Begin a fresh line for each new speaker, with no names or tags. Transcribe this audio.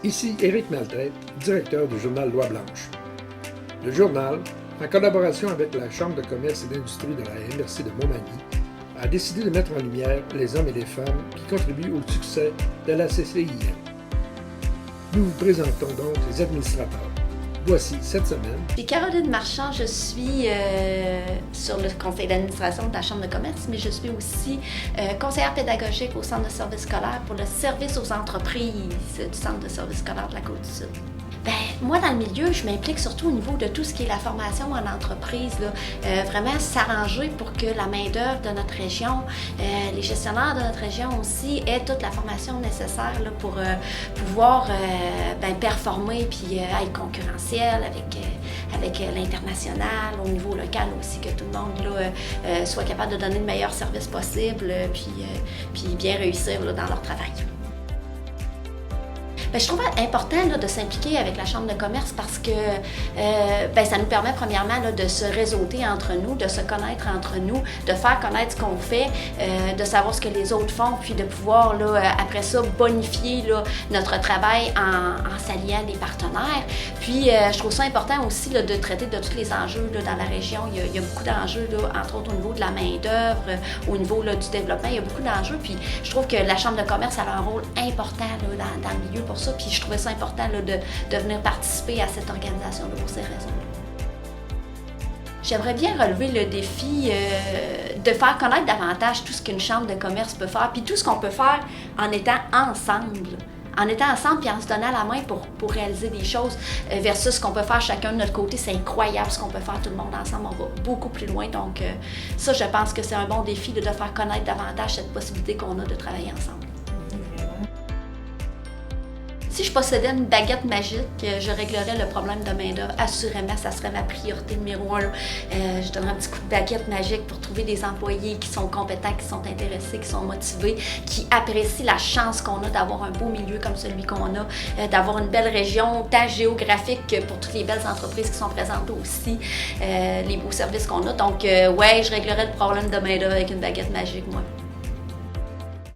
Ici Éric Maltais, directeur du journal Loi Blanche. Le journal, en collaboration avec la Chambre de commerce et d'industrie de la MRC de Montmagny, a décidé de mettre en lumière les hommes et les femmes qui contribuent au succès de la CCIM. Nous vous présentons donc les administrateurs. Voici cette semaine.
C'est Caroline Marchand, je suis sur le conseil d'administration de la Chambre de commerce, mais je suis aussi conseillère pédagogique au Centre de services scolaires pour le service aux entreprises du Centre de services scolaires de la Côte-du-Sud. Bien, moi, dans le milieu, je m'implique surtout au niveau de tout ce qui est la formation en entreprise. Vraiment s'arranger pour que la main-d'œuvre de notre région, les gestionnaires de notre région aussi, aient toute la formation nécessaire là, pour pouvoir performer puis être concurrentiel avec l'international, au niveau local aussi, que tout le monde là, soit capable de donner le meilleur service possible puis bien réussir là, dans leur travail. Bien, je trouve important là, de s'impliquer avec la Chambre de commerce parce que ça nous permet premièrement là, de se réseauter entre nous, de se connaître entre nous, de faire connaître ce qu'on fait, de savoir ce que les autres font, puis de pouvoir là, après ça bonifier là, notre travail en s'alliant des partenaires. Puis je trouve ça important aussi là, de traiter de tous les enjeux là, dans la région. Il y a beaucoup d'enjeux, là, entre autres au niveau de la main-d'œuvre, au niveau là, du développement, il y a beaucoup d'enjeux. Puis je trouve que la Chambre de commerce a un rôle important là, dans le milieu pour ça. Puis je trouvais ça important là, de venir participer à cette organisation pour ces raisons-là. J'aimerais bien relever le défi de faire connaître davantage tout ce qu'une chambre de commerce peut faire, puis tout ce qu'on peut faire en étant ensemble. En étant ensemble et en se donnant la main pour réaliser des choses versus ce qu'on peut faire chacun de notre côté. C'est incroyable ce qu'on peut faire tout le monde ensemble. On va beaucoup plus loin. Donc ça, je pense que c'est un bon défi de faire connaître davantage cette possibilité qu'on a de travailler ensemble. Si je possédais une baguette magique, je réglerais le problème de main-d'œuvre. Assurément, ça serait ma priorité numéro 1. Je donnerais un petit coup de baguette magique pour trouver des employés qui sont compétents, qui sont intéressés, qui sont motivés, qui apprécient la chance qu'on a d'avoir un beau milieu comme celui qu'on a, d'avoir une belle région, tant géographique que pour toutes les belles entreprises qui sont présentes aussi, les beaux services qu'on a. Donc, ouais, je réglerais le problème de main-d'œuvre avec une baguette magique, moi.